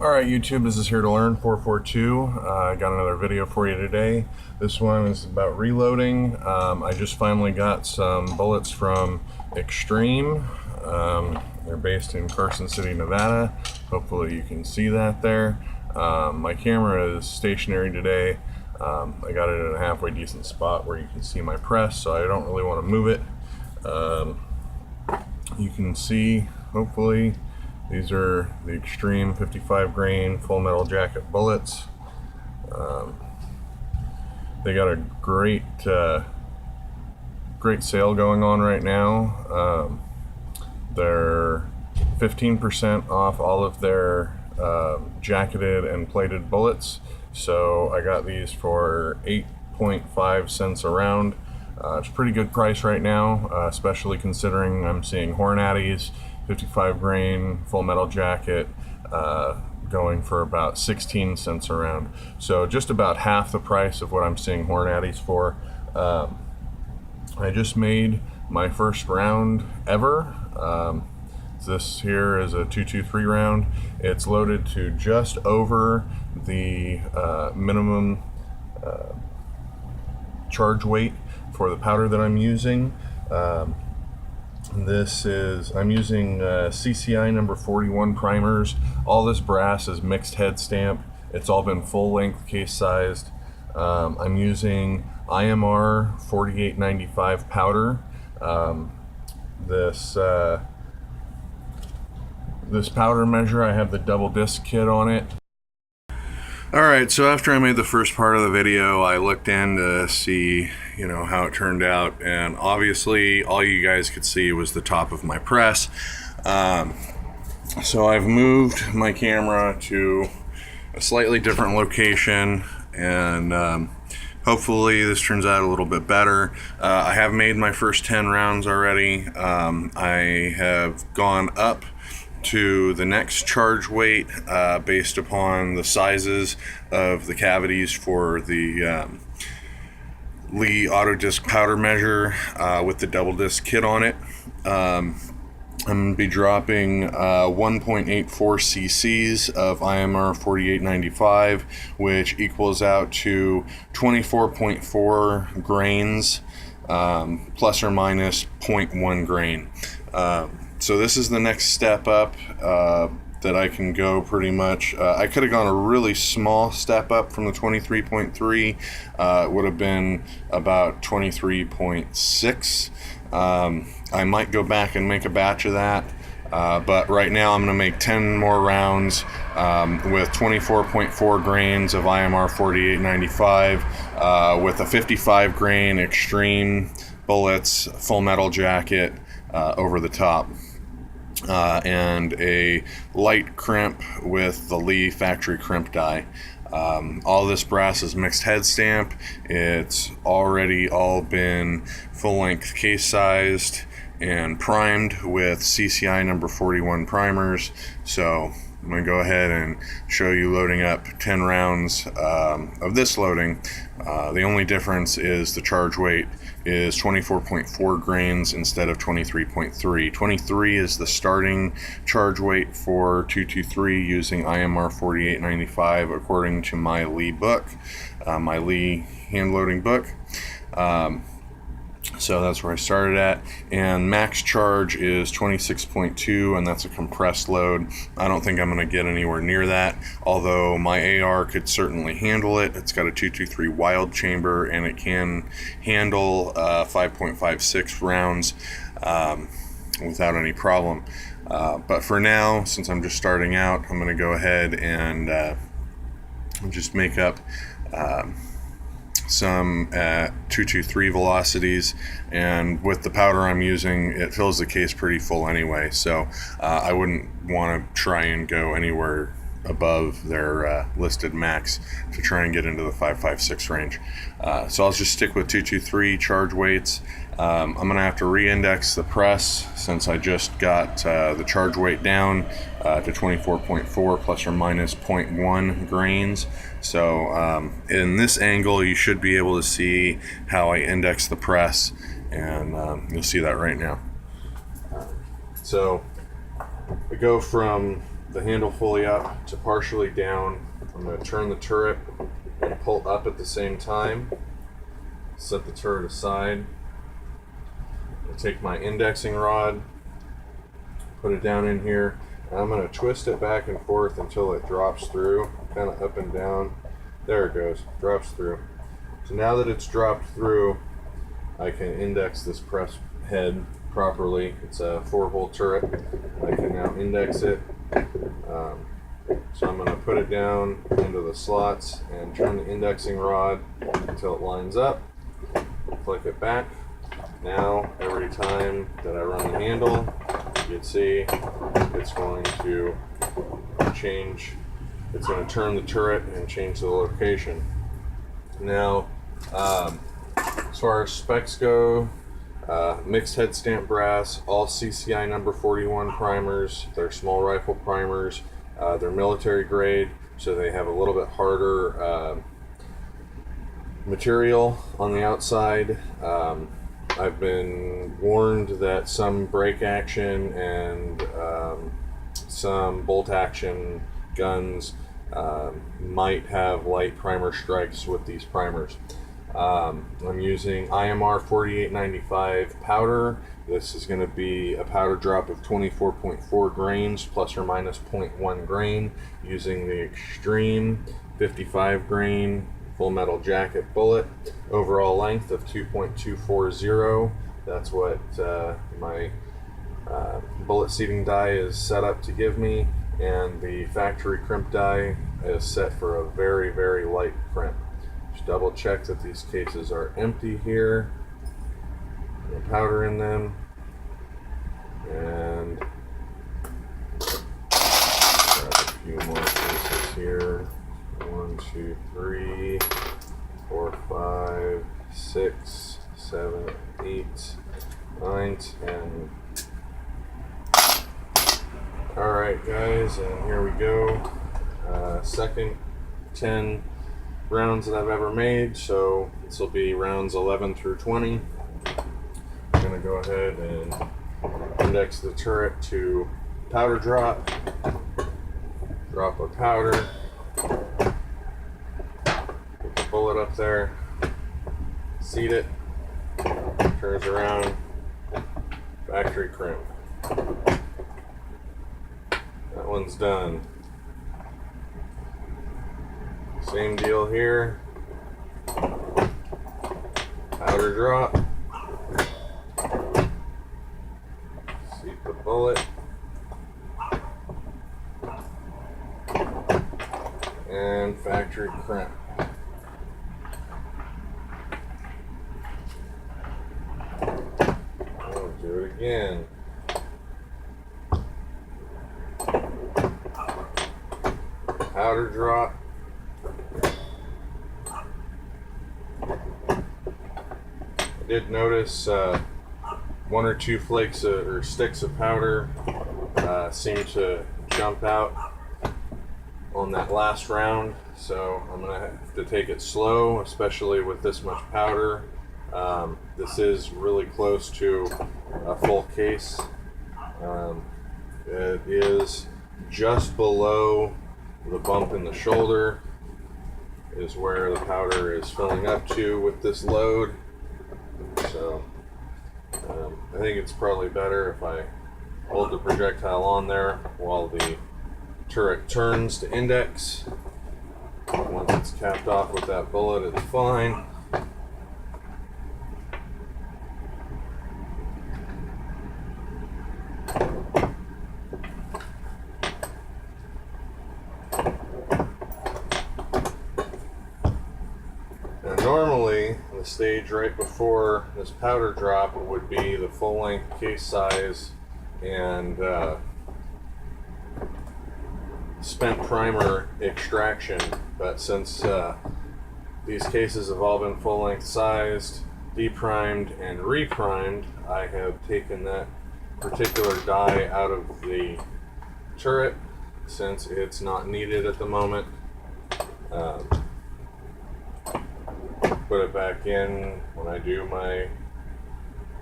Alright YouTube, this is Here to Learn 442. I got another video for you today. This one is about reloading. I just finally got some bullets from Extreme. They're based in Carson City, Nevada. Hopefully you can see that there. My camera is stationary today. I got it in a halfway decent spot where you can see my press, so I don't really want to move it. You can see, hopefully, these are the Extreme 55 grain full metal jacket bullets. They got a great sale going on right now. They're 15% off all of their jacketed and plated bullets. So I got these for 8.5 cents a round. It's a pretty good price right now, especially considering I'm seeing Hornady's 55 grain full metal jacket going for about 16 cents a round. So just about half the price of what I'm seeing Hornady's for. I just made my first round ever. This here is a 223 round. It's loaded to just over the minimum charge weight for the powder that I'm using. I'm using CCI number 41 primers. All this brass is mixed head stamp. It's all been full length case sized. I'm using IMR 4895 powder. This powder measure, I have the double disc kit on it. Alright, so after I made the first part of the video, I looked in to see, how it turned out, and obviously all you guys could see was the top of my press. So I've moved my camera to a slightly different location, and hopefully this turns out a little bit better. I have made my first 10 rounds already. I have gone up to the next charge weight based upon the sizes of the cavities for the Lee Auto Disc powder measure with the double disc kit on it. I'm going to be dropping 1.84 cc's of IMR 4895, which equals out to 24.4 grains, plus or minus 0.1 grain. So this is the next step up that I can go pretty much. I could have gone a really small step up from the 23.3. It would have been about 23.6. I might go back and make a batch of that. But right now I'm going to make 10 more rounds with 24.4 grains of IMR 4895 with a 55 grain Extreme bullets full metal jacket over the top. And a light crimp with the Lee factory crimp die. All this brass is mixed head stamp. It's already all been full length case sized and primed with CCI number 41 primers. So I'm going to go ahead and show you loading up 10 rounds of this loading. The only difference is the charge weight is 24.4 grains instead of 23.3. 23 is the starting charge weight for 223 using IMR 4895 according to my Lee book, my Lee hand loading book. So that's where I started at, and max charge is 26.2, and that's a compressed load. I don't think I'm going to get anywhere near that, although my AR could certainly handle it. It's got a 223 wild chamber, and it can handle 5.56 rounds without any problem. But for now, since I'm just starting out, I'm going to go ahead and just make up some at 223 velocities, and with the powder I'm using, it fills the case pretty full anyway, so I wouldn't want to try and go anywhere above their listed max to try and get into the 5.56 range. So I'll just stick with 223 charge weights. I'm going to have to re-index the press since I just got the charge weight down to 24.4 plus or minus 0.1 grains. So in this angle you should be able to see how I index the press, and you'll see that right now. So I go from the handle fully up to partially down. I'm going to turn the turret and pull up at the same time. Set the turret aside. I'll take my indexing rod, put it down in here, and I'm going to twist it back and forth until it drops through, kind of up and down. There it goes, drops through. So now that it's dropped through, I can index this press head properly. It's a 4-hole turret. I can now index it. So I'm going to put it down into the slots and turn the indexing rod until it lines up. Click it back. Now every time that I run the handle, you can see it's going to change. It's going to turn the turret and change the location. Now, as far as specs go, mixed head stamp brass, all CCI number 41 primers. They're small rifle primers. They're military grade, so they have a little bit harder material on the outside. I've been warned that some break action and some bolt action guns might have light primer strikes with these primers. I'm using IMR 4895 powder. This is going to be a powder drop of 24.4 grains plus or minus 0.1 grain using the Extreme 55 grain full metal jacket bullet. Overall length of 2.240. That's what my bullet seating die is set up to give me, and the factory crimp die is set for a very, very light crimp. Just double check that these cases are empty here. No powder in them. And grab a few more cases here. 1, 2, 3, 4, 5, 6, 7, 8, 9, 10. Alright guys, and here we go. Second 10 rounds that I've ever made, so this will be rounds 11 through 20. I'm going to go ahead and index the turret to powder drop. Drop a powder. Put the bullet up there. Seat it. Turns around. Factory crimp. That one's done. Same deal here. Powder drop. Seat the bullet. And factory crimp. I'll do it again. Powder drop. I did notice 1 or 2 flakes or sticks of powder seem to jump out on that last round, so I'm gonna have to take it slow, especially with this much powder. This is really close to a full case. It is just below the bump in the shoulder is where the powder is filling up to with this load. So I think it's probably better if I hold the projectile on there while the turret turns to index. Once it's capped off with that bullet, it's fine. Now normally, the stage right before this powder drop would be the full length case size and spent primer extraction, but since these cases have all been full length sized, deprimed and reprimed, I have taken that particular die out of the turret since it's not needed at the moment. Put it back in when I do my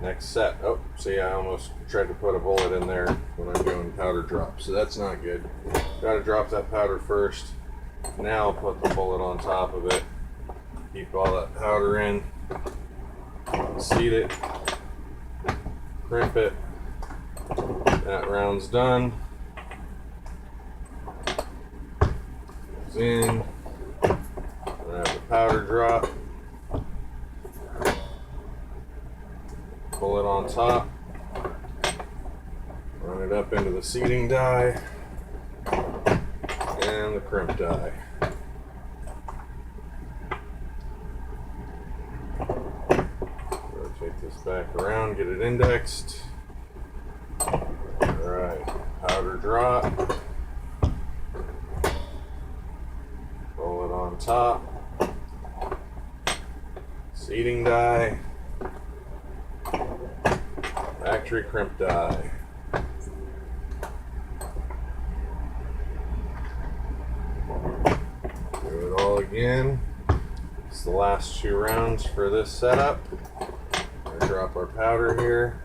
next set. Oh, see, I almost tried to put a bullet in there when I'm doing powder drop, so that's not good. Got to drop that powder first. Now put the bullet on top of it. Keep all that powder in. Seat it. Crimp it. That round's done. Goes in. Have the powder drop. Pull it on top. Run it up into the seating die and the crimp die. Rotate this back around, get it indexed. Alright, powder drop. Roll it on top. Seating die. Factory crimp die. Do it all again. It's the last 2 rounds for this setup. We'll drop our powder here.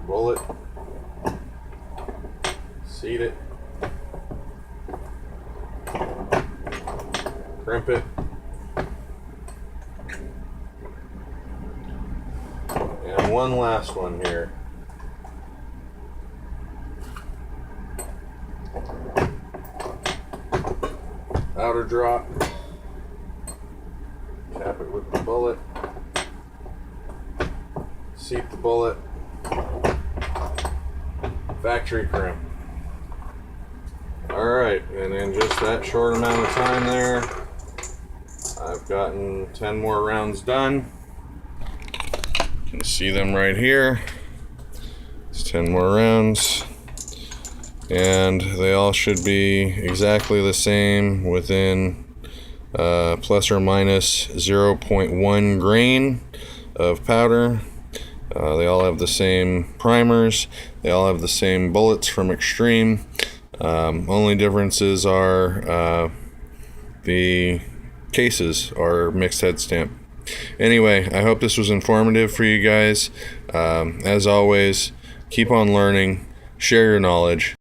Bullet. Seat it. Crimp it. And one last one here. Powder drop. Cap it with the bullet. Seat the bullet. Factory crimp. Alright, and in just that short amount of time there, I've gotten 10 more rounds done. You can see them right here. It's 10 more rounds. And they all should be exactly the same, within plus or minus 0.1 grain of powder. They all have the same primers. They all have the same bullets from Extreme. Only differences are the cases are mixed head stamp. Anyway, I hope this was informative for you guys. As always, keep on learning, share your knowledge.